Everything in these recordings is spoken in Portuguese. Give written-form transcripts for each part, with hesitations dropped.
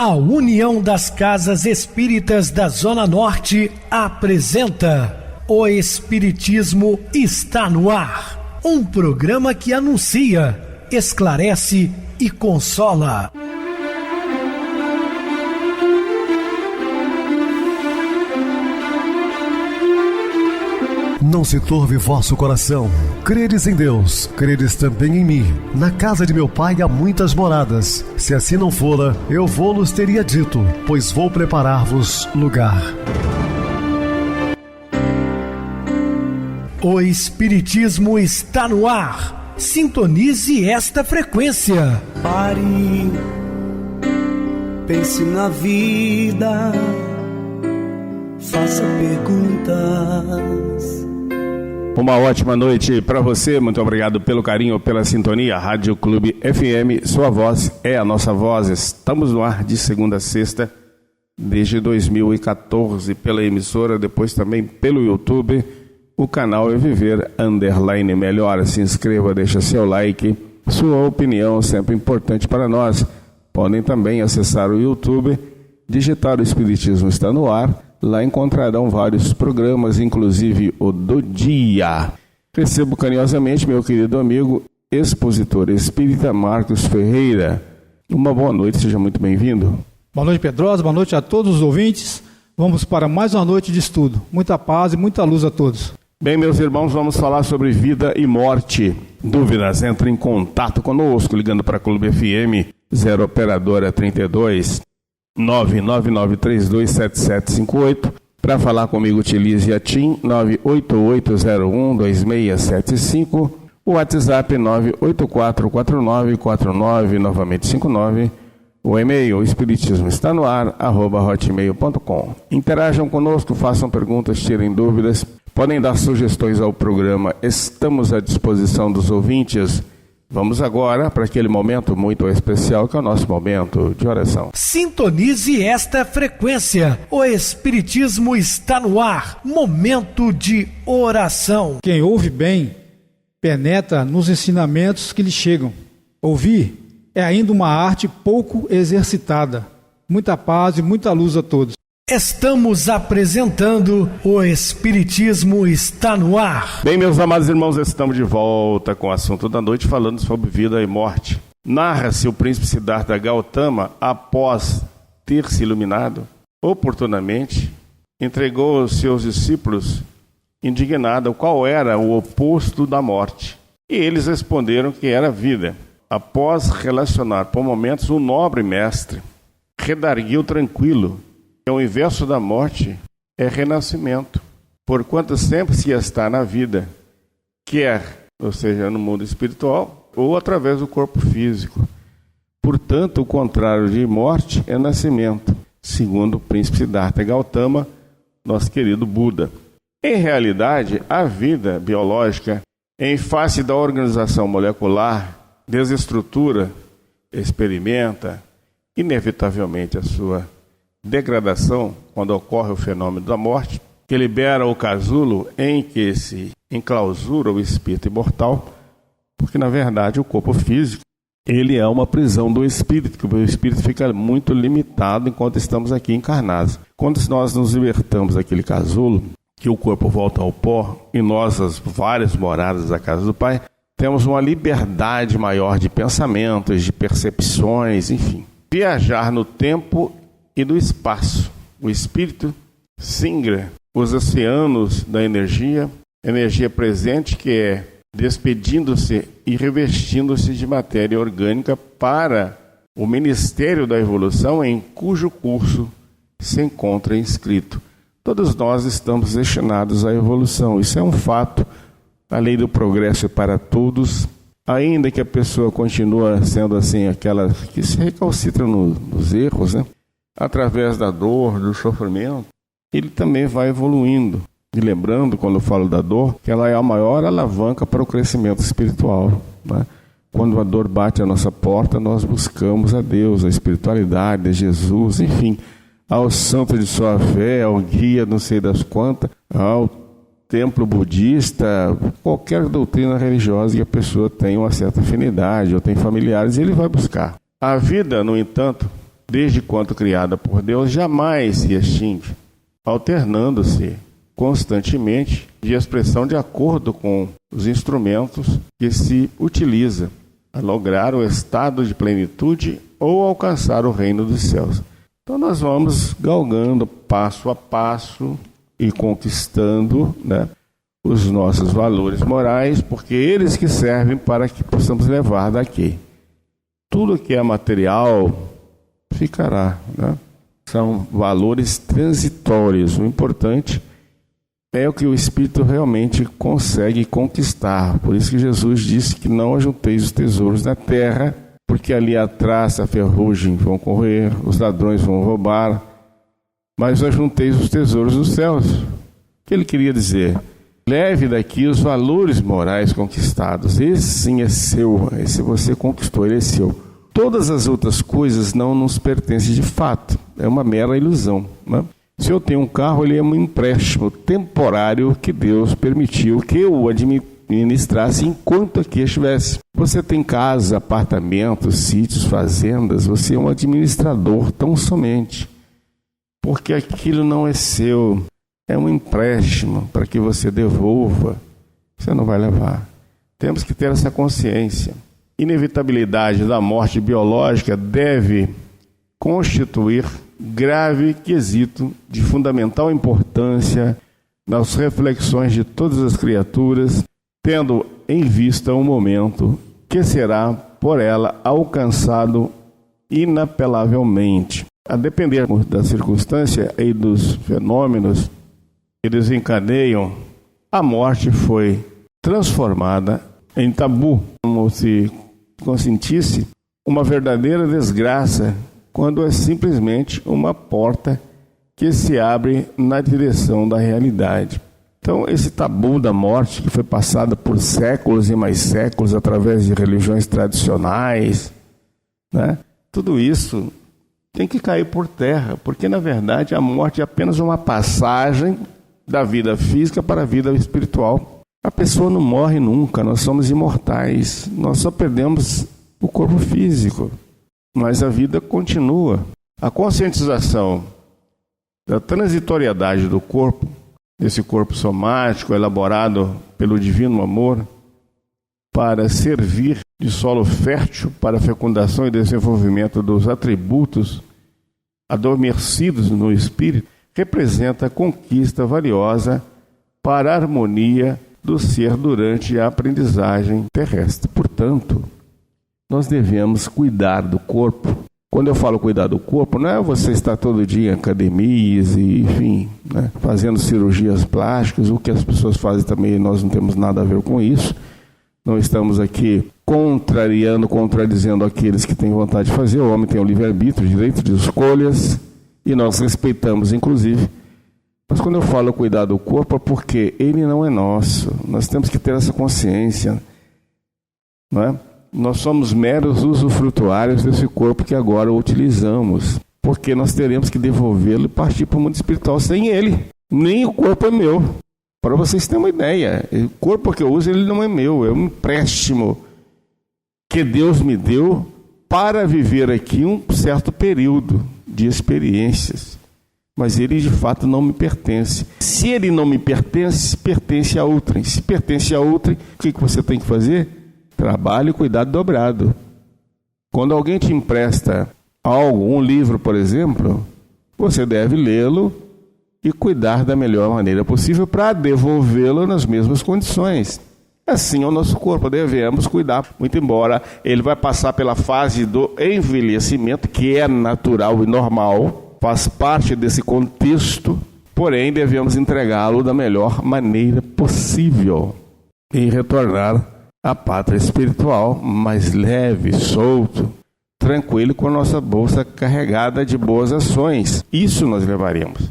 A União das Casas Espíritas da Zona Norte apresenta O Espiritismo está no ar. Um programa que anuncia, esclarece e consola. Não se turve vosso coração. Credes em Deus, credes também em mim. Na casa de meu pai há muitas moradas. Se assim não fora, eu vou-los teria dito, pois vou preparar-vos lugar. O Espiritismo está no ar. Sintonize esta frequência. Pare, pense na vida, faça perguntas. Uma ótima noite para você, muito obrigado pelo carinho, pela sintonia. Rádio Clube FM, sua voz é a nossa voz. Estamos no ar de segunda a sexta, desde 2014, pela emissora, depois também pelo YouTube. O canal é Viver _ Melhor. Se inscreva, deixa seu like, sua opinião sempre importante para nós. Podem também acessar o YouTube, digitar o Espiritismo está no ar. Lá encontrarão vários programas, inclusive o do dia. Recebo carinhosamente meu querido amigo, expositor espírita Marcos Ferreira. Uma boa noite, seja muito bem-vindo. Boa noite, Pedrosa, boa noite a todos os ouvintes. Vamos para mais uma noite de estudo. Muita paz e muita luz a todos. Bem, meus irmãos, vamos falar sobre vida e morte. Dúvidas? Entre em contato conosco, ligando para a Clube FM, 0 operadora 32 999327758. Para falar comigo, utilize a TIM 988012675, o WhatsApp 9844949, novamente 59, o e-mail espiritismo está no ar, @hotmail.com. Interajam conosco, façam perguntas, tirem dúvidas, podem dar sugestões ao programa, estamos à disposição dos ouvintes. Vamos agora para aquele momento muito especial que é o nosso momento de oração. Sintonize esta frequência. O Espiritismo está no ar. Momento de oração. Quem ouve bem, penetra nos ensinamentos que lhe chegam. Ouvir é ainda uma arte pouco exercitada. Muita paz e muita luz a todos. Estamos apresentando O Espiritismo está no ar. Bem, meus amados irmãos, estamos de volta com o assunto da noite, falando sobre vida e morte. Narra-se o príncipe Siddhartha Gautama, após ter se iluminado, oportunamente, entregou aos seus discípulos, indignado, qual era o oposto da morte. E eles responderam que era a vida. Após relacionar por momentos o nobre mestre, redarguiu tranquilo, o inverso da morte é renascimento, porquanto sempre se está na vida, quer, ou seja, no mundo espiritual, ou através do corpo físico. Portanto, o contrário de morte é nascimento, segundo o príncipe Siddhartha Gautama, nosso querido Buda. Em realidade, a vida biológica, em face da organização molecular, desestrutura, experimenta, inevitavelmente, a sua degradação, quando ocorre o fenômeno da morte, que libera o casulo em que se enclausura o espírito imortal, porque na verdade o corpo físico ele é uma prisão do espírito, que o espírito fica muito limitado enquanto estamos aqui encarnados. Quando nós nos libertamos daquele casulo, que o corpo volta ao pó, e nós, as várias moradas da casa do Pai, temos uma liberdade maior de pensamentos, de percepções, enfim. Viajar no tempo e do espaço. O espírito singra os oceanos da energia presente, que é despedindo-se e revestindo-se de matéria orgânica para o ministério da evolução, em cujo curso se encontra inscrito. Todos nós estamos destinados à evolução, isso é um fato. A lei do progresso é para todos, ainda que a pessoa continue sendo assim, aquela que se recalcitra nos erros, né? Através da dor, do sofrimento, ele também vai evoluindo. E lembrando, quando eu falo da dor, que ela é a maior alavanca para o crescimento espiritual, né? Quando a dor bate à nossa porta, nós buscamos a Deus, a espiritualidade, a Jesus, enfim, ao santo de sua fé, ao guia, não sei das quantas, ao templo budista, qualquer doutrina religiosa que a pessoa tenha uma certa afinidade ou tem familiares, ele vai buscar. A vida, no entanto, desde quando criada por Deus, jamais se extingue, alternando-se constantemente de expressão de acordo com os instrumentos que se utiliza a lograr o estado de plenitude ou alcançar o reino dos céus. Então nós vamos galgando passo a passo e conquistando, os nossos valores morais, porque eles que servem para que possamos levar daqui. Tudo que é material ficará, São valores transitórios. O importante é o que o Espírito realmente consegue conquistar. Por isso que Jesus disse que não ajunteis os tesouros na terra, porque ali a traça, a ferrugem vão correr, os ladrões vão roubar, mas ajunteis os tesouros dos céus. O que ele queria dizer? Leve daqui os valores morais conquistados. Esse sim é seu, esse você conquistou, ele é seu. Todas as outras coisas não nos pertencem de fato, é uma mera ilusão, Se eu tenho um carro, ele é um empréstimo temporário que Deus permitiu que eu administrasse enquanto aqui estivesse. Você tem casa, apartamentos, sítios, fazendas, você é um administrador tão somente, porque aquilo não é seu, é um empréstimo para que você devolva, você não vai levar. Temos que ter essa consciência. Inevitabilidade da morte biológica deve constituir grave quesito de fundamental importância nas reflexões de todas as criaturas, tendo em vista um momento que será por ela alcançado inapelavelmente. A depender da circunstância e dos fenômenos que desencadeiam, a morte foi transformada em tabu, como se consentisse uma verdadeira desgraça, quando é simplesmente uma porta que se abre na direção da realidade. Então, esse tabu da morte, que foi passado por séculos e mais séculos através de religiões tradicionais, tudo isso tem que cair por terra, porque, na verdade, a morte é apenas uma passagem da vida física para a vida espiritual. A pessoa não morre nunca, nós somos imortais, nós só perdemos o corpo físico, mas a vida continua. A conscientização da transitoriedade do corpo, desse corpo somático elaborado pelo divino amor, para servir de solo fértil para a fecundação e desenvolvimento dos atributos adormecidos no espírito, representa a conquista valiosa para a harmonia do ser durante a aprendizagem terrestre. Portanto, nós devemos cuidar do corpo. Quando eu falo cuidar do corpo, não é você estar todo dia em academias e, enfim, fazendo cirurgias plásticas, o que as pessoas fazem também, nós não temos nada a ver com isso. Não estamos aqui contradizendo aqueles que têm vontade de fazer. O homem tem o livre-arbítrio, o direito de escolhas, e nós respeitamos, inclusive. Mas quando eu falo cuidar do corpo, é porque ele não é nosso. Nós temos que ter essa consciência, não é? Nós somos meros usufrutuários desse corpo que agora utilizamos, porque nós teremos que devolvê-lo e partir para o mundo espiritual sem ele. Nem o corpo é meu. Para vocês terem uma ideia, o corpo que eu uso, ele não é meu, é um empréstimo que Deus me deu para viver aqui um certo período de experiências. Mas ele de fato não me pertence. Se ele não me pertence, pertence a outrem. Se pertence a outrem, o que você tem que fazer? Trabalho e cuidado dobrado. Quando alguém te empresta algo, um livro, por exemplo, você deve lê-lo e cuidar da melhor maneira possível para devolvê-lo nas mesmas condições. Assim é o nosso corpo, devemos cuidar. Muito embora ele vai passar pela fase do envelhecimento, que é natural e normal, faz parte desse contexto, porém devemos entregá-lo da melhor maneira possível e retornar à pátria espiritual mais leve, solto, tranquilo, com a nossa bolsa carregada de boas ações. Isso nós levaremos.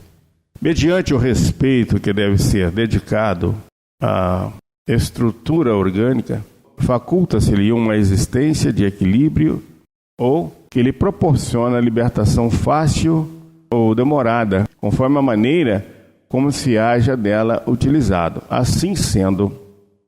Mediante o respeito que deve ser dedicado à estrutura orgânica, faculta-se-lhe uma existência de equilíbrio ou que lhe proporciona libertação fácil ou demorada, conforme a maneira como se haja dela utilizado. Assim sendo,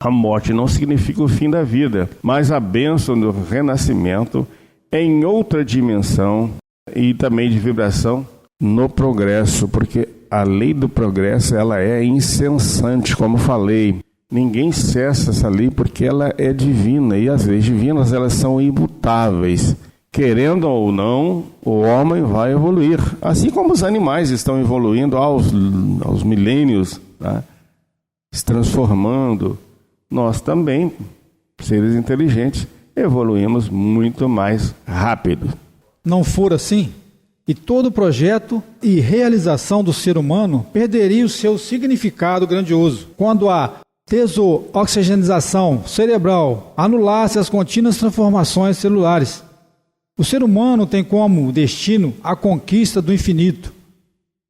a morte não significa o fim da vida, mas a bênção do renascimento em outra dimensão e também de vibração no progresso, porque a lei do progresso ela é incessante, como falei. Ninguém cessa essa lei porque ela é divina, e as leis divinas elas são imutáveis. Querendo ou não, o homem vai evoluir, assim como os animais estão evoluindo aos milênios, tá? Se transformando. Nós também, seres inteligentes, evoluímos muito mais rápido. Não for assim, e todo projeto e realização do ser humano perderia o seu significado grandioso quando a desoxigenização cerebral anulasse as contínuas transformações celulares. O ser humano tem como destino a conquista do infinito,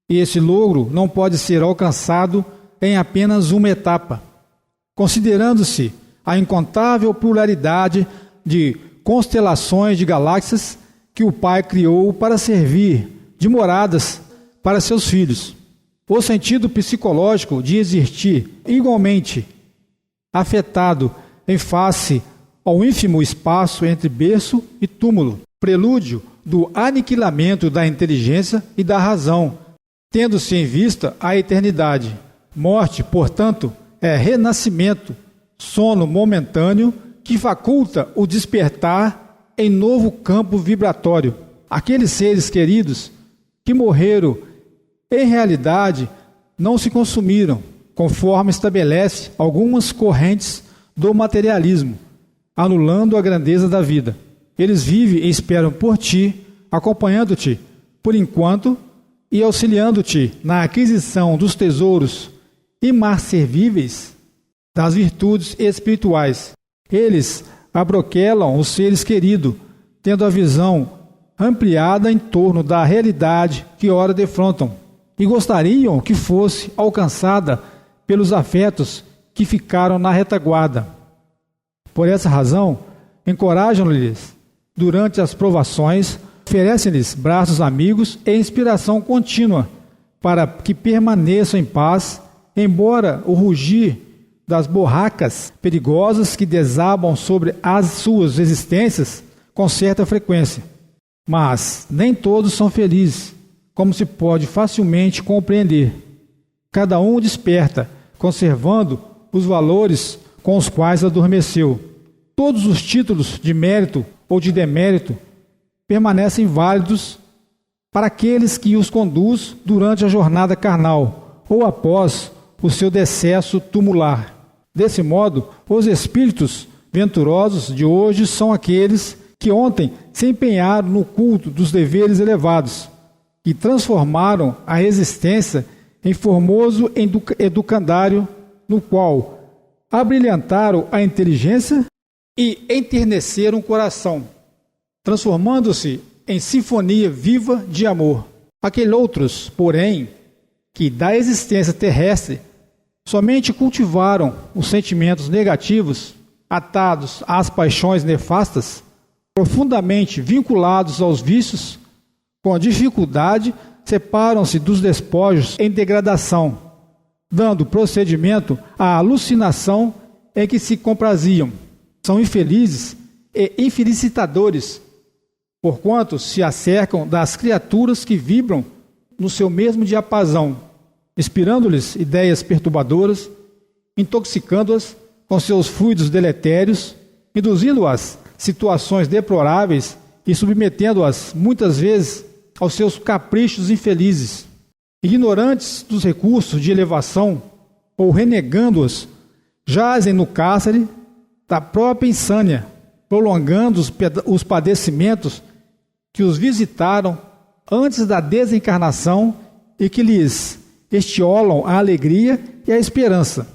e esse logro não pode ser alcançado em apenas uma etapa, considerando-se a incontável pluralidade de constelações de galáxias que o Pai criou para servir de moradas para seus filhos. O sentido psicológico de existir igualmente afetado em face ao ínfimo espaço entre berço e túmulo, prelúdio do aniquilamento da inteligência e da razão, tendo-se em vista a eternidade. Morte, portanto, é renascimento, sono momentâneo que faculta o despertar em novo campo vibratório. Aqueles seres queridos que morreram, em realidade, não se consumiram, conforme estabelece algumas correntes do materialismo, anulando a grandeza da vida. Eles vivem e esperam por ti, acompanhando-te por enquanto e auxiliando-te na aquisição dos tesouros imarcessíveis das virtudes espirituais. Eles abroquelam os seres queridos, tendo a visão ampliada em torno da realidade que ora defrontam, e gostariam que fosse alcançada pelos afetos que ficaram na retaguarda. Por essa razão, encorajam-lhes durante as provações, oferecem-lhes braços amigos e inspiração contínua para que permaneçam em paz, embora o rugir das borracas perigosas que desabam sobre as suas existências com certa frequência. Mas nem todos são felizes, como se pode facilmente compreender. Cada um desperta, conservando os valores com os quais adormeceu. Todos os títulos de mérito ou de demérito permanecem válidos para aqueles que os conduz durante a jornada carnal ou após o seu decesso tumular. Desse modo, os espíritos venturosos de hoje são aqueles que ontem se empenharam no culto dos deveres elevados e transformaram a existência em formoso educandário, no qual abrilhantaram a inteligência e enterneceram o coração, transformando-se em sinfonia viva de amor. Aqueles outros, porém, que da existência terrestre somente cultivaram os sentimentos negativos, atados às paixões nefastas, profundamente vinculados aos vícios, com dificuldade separam-se dos despojos em degradação, dando procedimento à alucinação em que se compraziam. São infelizes e infelicitadores, porquanto se acercam das criaturas que vibram no seu mesmo diapasão, inspirando-lhes ideias perturbadoras, intoxicando-as com seus fluidos deletérios, induzindo-as situações deploráveis e submetendo-as, muitas vezes, aos seus caprichos infelizes. Ignorantes dos recursos de elevação ou renegando-os, jazem no cárcere da própria insânia, prolongando os padecimentos que os visitaram antes da desencarnação e que lhes estiolam a alegria e a esperança.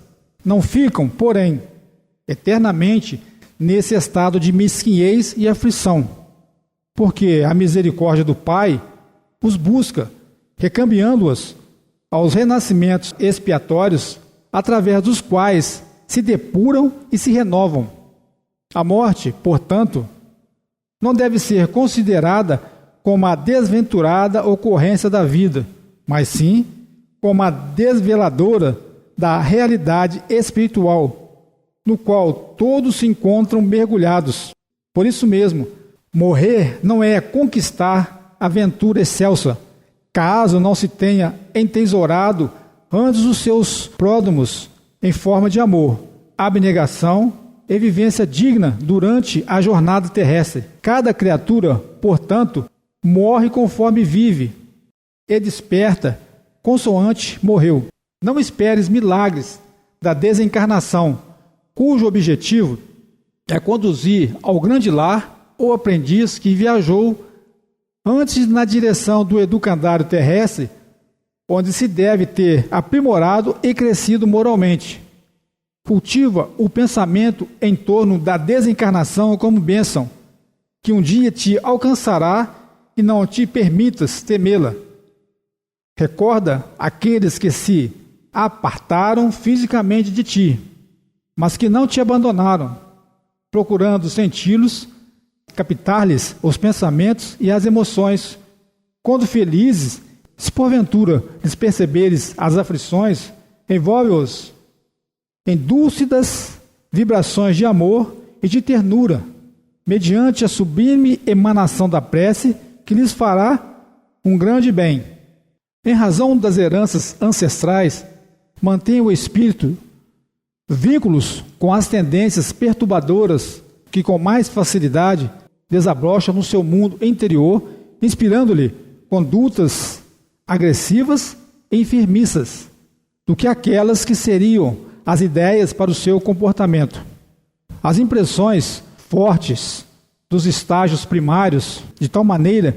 Não ficam, porém, eternamente nesse estado de mesquinhez e aflição, porque a misericórdia do Pai os busca, recambiando-os aos renascimentos expiatórios, através dos quais se depuram e se renovam. A morte, portanto, não deve ser considerada como a desventurada ocorrência da vida, mas sim como a desveladora da realidade espiritual, no qual todos se encontram mergulhados. Por isso mesmo, morrer não é conquistar aventura excelsa, caso não se tenha entesourado antes os seus pródromos em forma de amor, abnegação e vivência digna durante a jornada terrestre. Cada criatura, portanto, morre conforme vive e desperta consoante morreu. Não esperes milagres da desencarnação, cujo objetivo é conduzir ao grande lar o aprendiz que viajou antes na direção do educandário terrestre, onde se deve ter aprimorado e crescido moralmente. Cultiva o pensamento em torno da desencarnação como bênção, que um dia te alcançará e não te permitas temê-la. Recorda aqueles que se apartaram fisicamente de ti, mas que não te abandonaram, procurando senti-los, captar-lhes os pensamentos e as emoções. Quando felizes, se porventura lhes perceberes as aflições, envolve-os em dúlcidas vibrações de amor e de ternura, mediante a sublime emanação da prece que lhes fará um grande bem. Em razão das heranças ancestrais, mantém o espírito vínculos com as tendências perturbadoras que com mais facilidade desabrocham no seu mundo interior, inspirando-lhe condutas agressivas e enfermiças, do que aquelas que seriam as ideias para o seu comportamento. As impressões fortes dos estágios primários, de tal maneira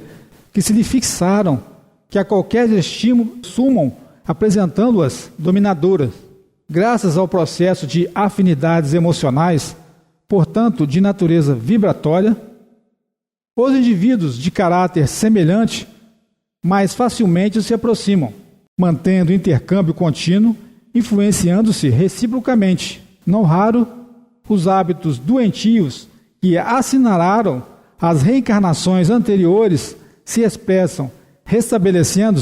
que se lhe fixaram, que a qualquer estímulo sumam apresentando-as dominadoras. Graças ao processo de afinidades emocionais, portanto de natureza vibratória, os indivíduos de caráter semelhante mais facilmente se aproximam, mantendo intercâmbio contínuo, influenciando-se reciprocamente. Não raro, os hábitos doentios que assinalaram as reencarnações anteriores se expressam, restabelecendo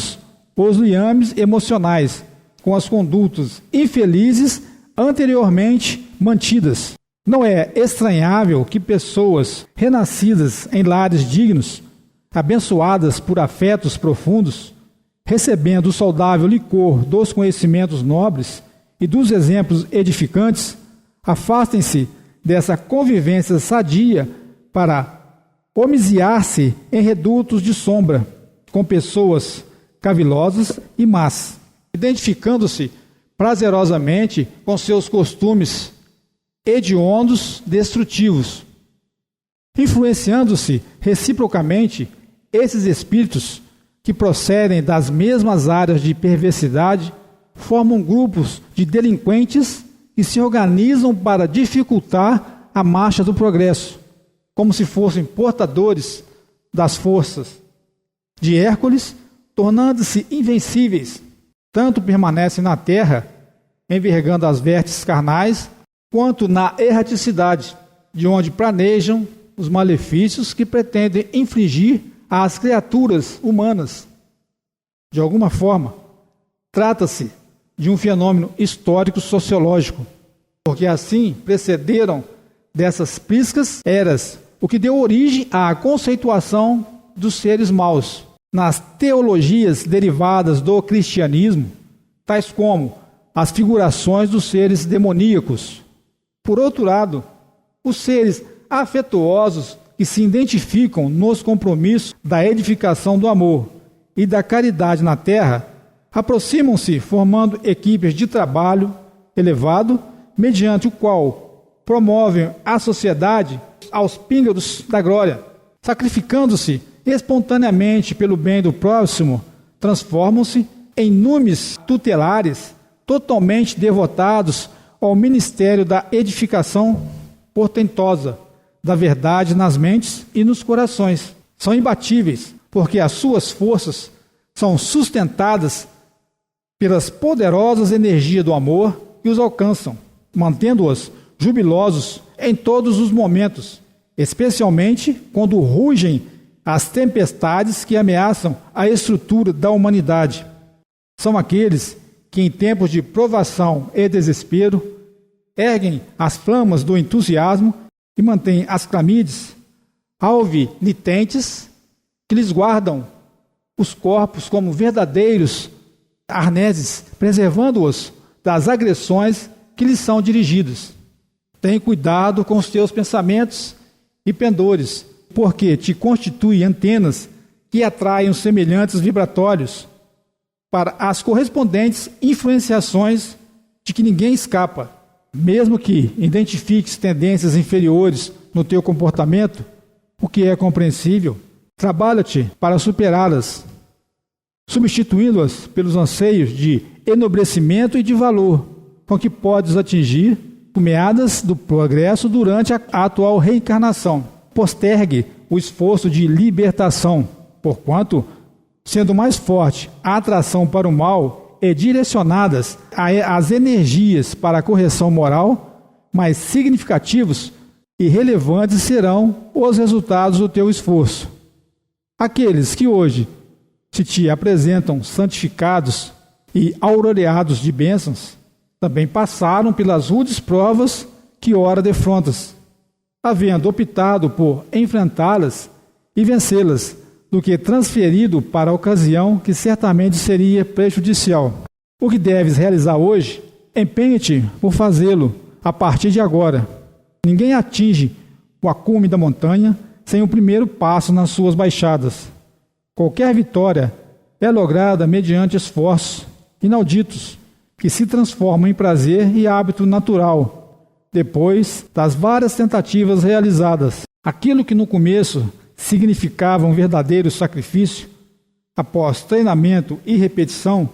os liames emocionais com as condutas infelizes anteriormente mantidas. Não é estranhável que pessoas renascidas em lares dignos, abençoadas por afetos profundos, recebendo o saudável licor dos conhecimentos nobres e dos exemplos edificantes, afastem-se dessa convivência sadia para homiziar-se em redutos de sombra com pessoas cavilosas e más, identificando-se prazerosamente com seus costumes hediondos destrutivos. Influenciando-se reciprocamente, esses espíritos que procedem das mesmas áreas de perversidade formam grupos de delinquentes que se organizam para dificultar a marcha do progresso, como se fossem portadores das forças de Hércules, tornando-se invencíveis. Tanto permanecem na terra, envergando as vestes carnais, quanto na erraticidade, de onde planejam os malefícios que pretendem infligir às criaturas humanas. De alguma forma, trata-se de um fenômeno histórico-sociológico, porque assim precederam dessas priscas eras, o que deu origem à conceituação dos seres maus. Nas teologias derivadas do cristianismo, tais como as figurações dos seres demoníacos. Por outro lado, os seres afetuosos que se identificam nos compromissos da edificação do amor e da caridade na terra, aproximam-se formando equipes de trabalho elevado, mediante o qual promovem a sociedade aos píncaros da glória, sacrificando-se espontaneamente pelo bem do próximo, transformam-se em numes tutelares totalmente devotados ao ministério da edificação portentosa da verdade nas mentes e nos corações. São imbatíveis, porque as suas forças são sustentadas pelas poderosas energias do amor que os alcançam, mantendo-os jubilosos em todos os momentos, especialmente quando rugem as tempestades que ameaçam a estrutura da humanidade. São aqueles que, em tempos de provação e desespero, erguem as flamas do entusiasmo e mantêm as clamídeas alvinitentes que lhes guardam os corpos como verdadeiros arneses, preservando-os das agressões que lhes são dirigidas. Tem cuidado com os teus pensamentos e pendores, porque te constitui antenas que atraem os semelhantes vibratórios para as correspondentes influenciações de que ninguém escapa. Mesmo que identifiques tendências inferiores no teu comportamento, o que é compreensível, trabalha-te para superá-las, substituindo-as pelos anseios de enobrecimento e de valor, com que podes atingir meadas do progresso durante a atual reencarnação. Postergue o esforço de libertação, porquanto, sendo mais forte a atração para o mal e direcionadas as energias para a correção moral, mais significativos e relevantes serão os resultados do teu esforço. Aqueles que hoje se te apresentam santificados e aureolados de bênçãos, também passaram pelas rudes provas que ora defrontas, havendo optado por enfrentá-las e vencê-las, do que transferido para a ocasião que certamente seria prejudicial. O que deves realizar hoje, empenhe-te por fazê-lo a partir de agora. Ninguém atinge o acume da montanha sem o primeiro passo nas suas baixadas. Qualquer vitória é lograda mediante esforços inauditos, que se transformam em prazer e hábito natural, depois das várias tentativas realizadas. Aquilo que no começo significava um verdadeiro sacrifício, após treinamento e repetição,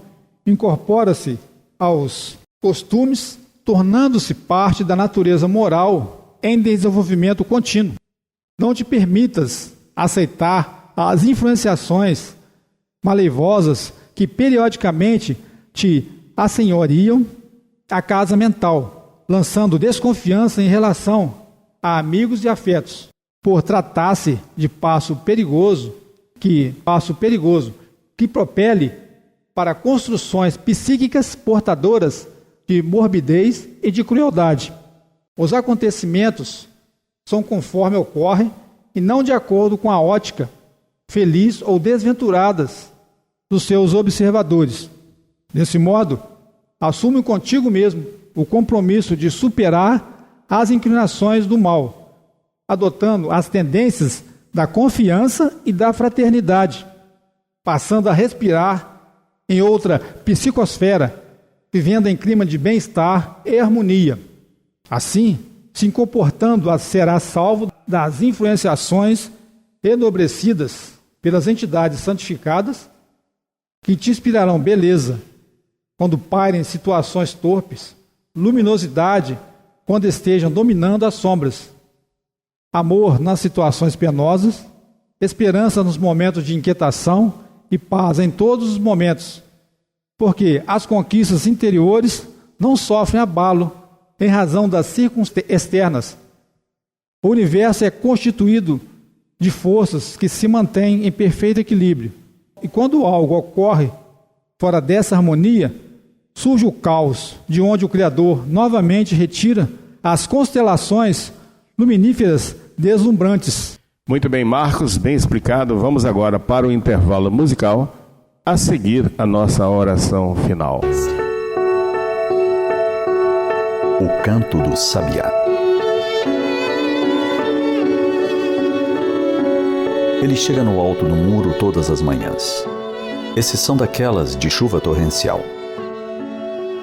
incorpora-se aos costumes, tornando-se parte da natureza moral em desenvolvimento contínuo. Não te permitas aceitar as influenciações malevosas que periodicamente te assenhoriam a casa mental, lançando desconfiança em relação a amigos e afetos, por tratar-se de passo perigoso que propele para construções psíquicas portadoras de morbidez e de crueldade. Os acontecimentos são conforme ocorrem e não de acordo com a ótica feliz ou desventuradas dos seus observadores. Desse modo, assume contigo mesmo o compromisso de superar as inclinações do mal, adotando as tendências da confiança e da fraternidade, passando a respirar em outra psicosfera, vivendo em clima de bem-estar e harmonia. Assim, se comportando, será salvo das influenciações enobrecidas pelas entidades santificadas, que te inspirarão beleza quando pairem situações torpes, luminosidade quando estejam dominando as sombras, amor nas situações penosas, esperança nos momentos de inquietação e paz em todos os momentos, porque as conquistas interiores não sofrem abalo em razão das circunstâncias externas. O universo é constituído de forças que se mantêm em perfeito equilíbrio. E quando algo ocorre fora dessa harmonia, surge o caos, de onde o Criador novamente retira as constelações luminíferas deslumbrantes. Muito bem, Marcos, bem explicado. Vamos agora para o intervalo musical, a seguir a nossa oração final. O Canto do Sabiá. Ele chega no alto do muro todas as manhãs, exceção daquelas de chuva torrencial.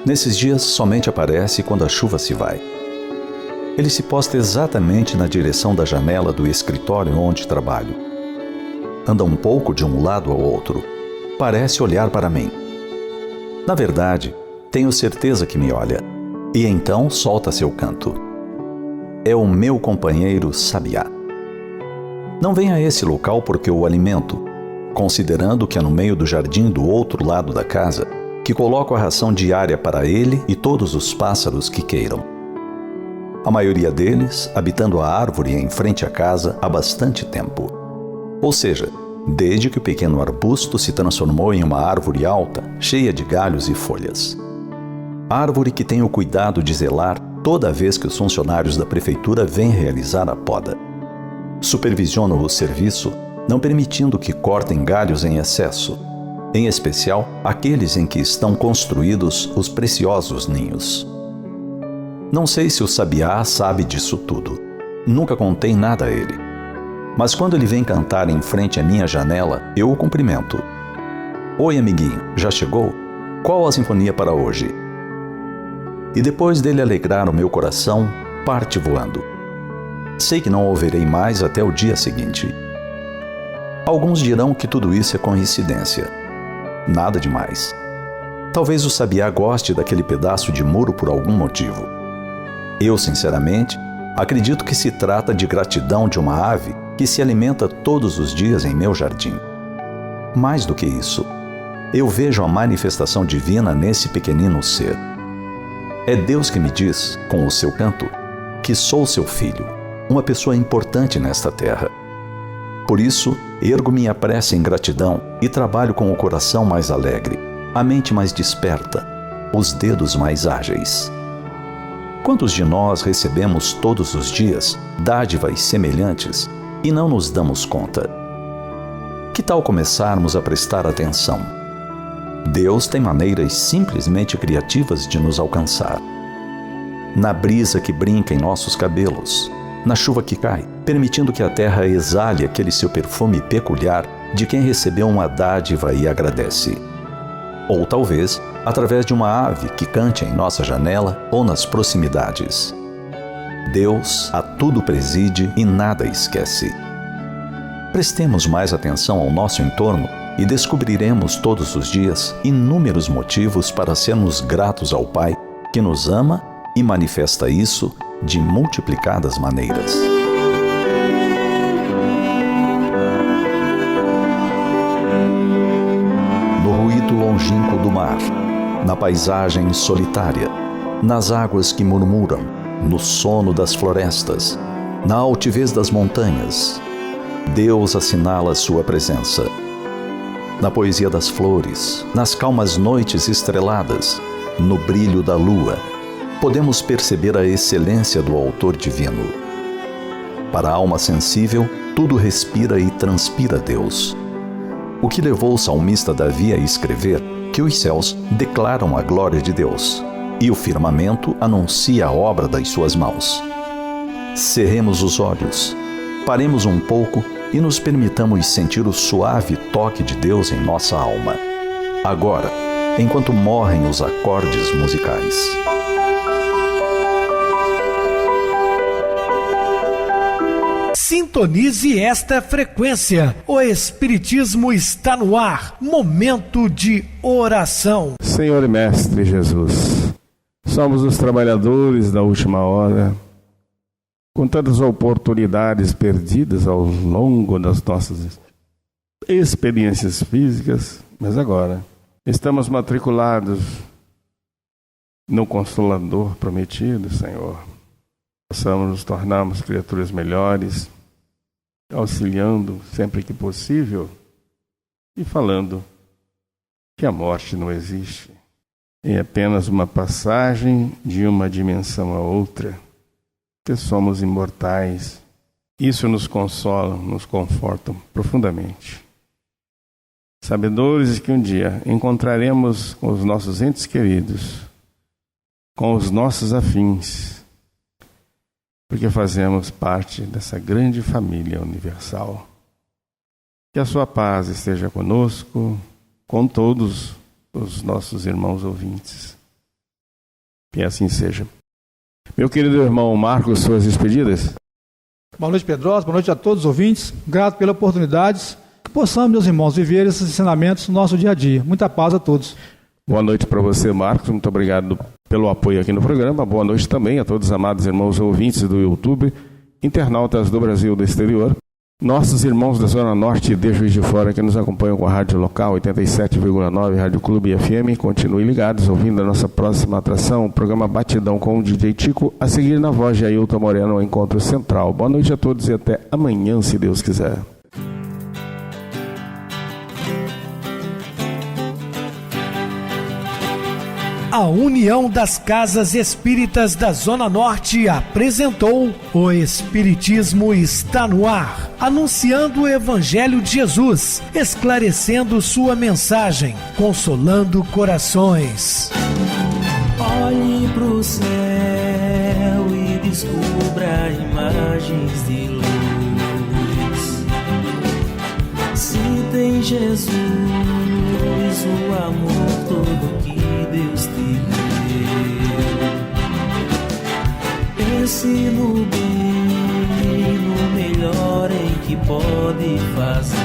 Nesses dias somente aparece quando a chuva se vai. Ele se posta exatamente na direção da janela do escritório onde trabalho. Anda um pouco de um lado ao outro. Parece olhar para mim. Na verdade, tenho certeza que me olha. E então solta seu canto. É o meu companheiro sabiá. Não vem a esse local porque o alimento, considerando que é no meio do jardim do outro lado da casa que coloco a ração diária para ele e todos os pássaros que queiram. A maioria deles habitando a árvore em frente à casa há bastante tempo. Ou seja, desde que o pequeno arbusto se transformou em uma árvore alta, cheia de galhos e folhas. Árvore que tenho o cuidado de zelar toda vez que os funcionários da prefeitura vêm realizar a poda. Supervisiono o serviço não permitindo que cortem galhos em excesso, em especial aqueles em que estão construídos os preciosos ninhos. Não sei se o sabiá sabe disso tudo. Nunca contei nada a ele. Mas quando ele vem cantar em frente à minha janela, eu o cumprimento. Oi, amiguinho, já chegou? Qual a sinfonia para hoje? E depois dele alegrar o meu coração, parte voando. Sei que não o verei mais até o dia seguinte. Alguns dirão que tudo isso é coincidência. Nada demais. Talvez o sabiá goste daquele pedaço de muro por algum motivo. Eu, sinceramente, acredito que se trata de gratidão de uma ave que se alimenta todos os dias em meu jardim. Mais do que isso, eu vejo a manifestação divina nesse pequenino ser. É Deus que me diz, com o seu canto, que sou seu filho, uma pessoa importante nesta terra. Por isso, ergo minha prece em gratidão e trabalho com o coração mais alegre, a mente mais desperta, os dedos mais ágeis. Quantos de nós recebemos todos os dias dádivas semelhantes e não nos damos conta? Que tal começarmos a prestar atenção? Deus tem maneiras simplesmente criativas de nos alcançar. Na brisa que brinca em nossos cabelos, na chuva que cai, permitindo que a terra exale aquele seu perfume peculiar de quem recebeu uma dádiva e agradece. Ou talvez através de uma ave que cante em nossa janela ou nas proximidades. Deus a tudo preside e nada esquece. Prestemos mais atenção ao nosso entorno e descobriremos todos os dias inúmeros motivos para sermos gratos ao Pai, que nos ama e manifesta isso de multiplicadas maneiras. No ruído longínquo do mar, na paisagem solitária, nas águas que murmuram, no sono das florestas, na altivez das montanhas, Deus assinala sua presença. Na poesia das flores, nas calmas noites estreladas, no brilho da lua, podemos perceber a excelência do Autor Divino. Para a alma sensível, tudo respira e transpira Deus. O que levou o salmista Davi a escrever que os céus declaram a glória de Deus e o firmamento anuncia a obra das suas mãos. Cerremos os olhos, paremos um pouco e nos permitamos sentir o suave toque de Deus em nossa alma. Agora, enquanto morrem os acordes musicais. Sintonize esta frequência. O Espiritismo está no ar. Momento de oração. Senhor e Mestre Jesus, somos os trabalhadores da última hora, com tantas oportunidades perdidas ao longo das nossas experiências físicas, mas agora estamos matriculados no Consolador prometido, Senhor. Possamos nos tornarmos criaturas melhores, auxiliando sempre que possível e falando que a morte não existe. É apenas uma passagem de uma dimensão a outra, que somos imortais. Isso nos consola, nos conforta profundamente. Sabedores de que um dia encontraremos com os nossos entes queridos, com os nossos afins, porque fazemos parte dessa grande família universal. Que a sua paz esteja conosco, com todos os nossos irmãos ouvintes. Que assim seja. Meu querido irmão Marcos, suas despedidas. Boa noite, Pedrosa. Boa noite a todos os ouvintes. Grato pela oportunidade. Que possamos, meus irmãos, viver esses ensinamentos no nosso dia a dia. Muita paz a todos. Boa noite para você, Marcos. Muito obrigado pelo apoio aqui no programa. Boa noite também a todos os amados irmãos ouvintes do YouTube, internautas do Brasil e do exterior, nossos irmãos da Zona Norte e de Juiz de Fora que nos acompanham com a rádio local 87,9 Rádio Clube FM. Continuem ligados, ouvindo a nossa próxima atração, o programa Batidão com o DJ Tico, a seguir na voz de Ailton Moreno, o Encontro Central. Boa noite a todos e até amanhã, se Deus quiser. A União das Casas Espíritas da Zona Norte apresentou O Espiritismo Está no Ar, anunciando o Evangelho de Jesus, esclarecendo sua mensagem, consolando corações. Olhe pro céu e descubra imagens de luz. Se tem Jesus, o amor todo que Deus te deu. Pense no bem, no melhor em que pode fazer.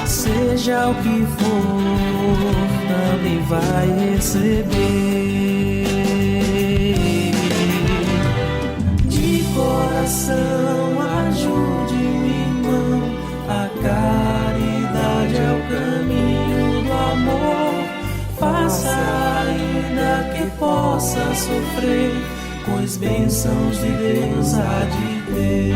Seja o que for, também vai receber. De coração, ajude-me, irmão. A caridade é o caminho do amor. Faça ainda que possa sofrer, pois bênçãos de Deus há de ter.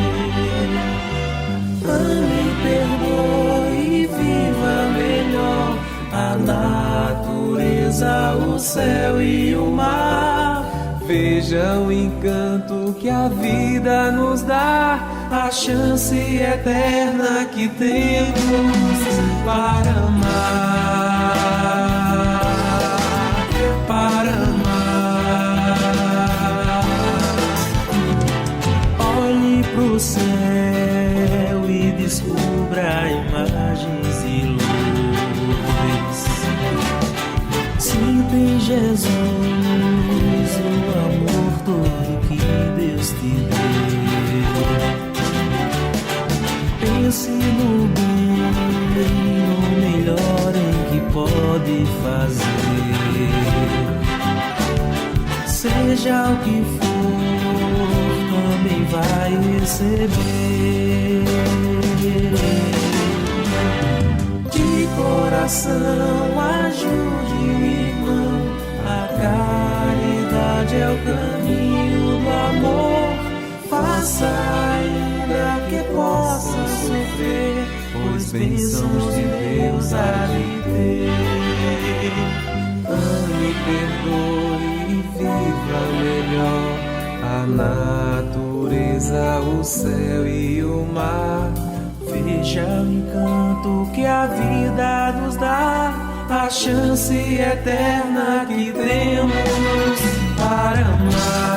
Ame, perdoe e viva melhor a natureza, o céu e o mar. Veja o encanto que a vida nos dá, a chance eterna que temos para amar, para amar. Olhe pro céu e descubra imagens de luz. Sinta em Jesus o amor todo que Deus te deu. Pense no bem, no melhor em que pode fazer. Seja o que for, também vai receber. De coração, ajude o irmão. A caridade é o caminho do amor. Faça ainda que possa sofrer, pois bênçãos de Deus há de ter. Ame, perdoe e viva melhor a natureza, o céu e o mar. Veja o encanto que a vida nos dá, a chance eterna que temos para amar.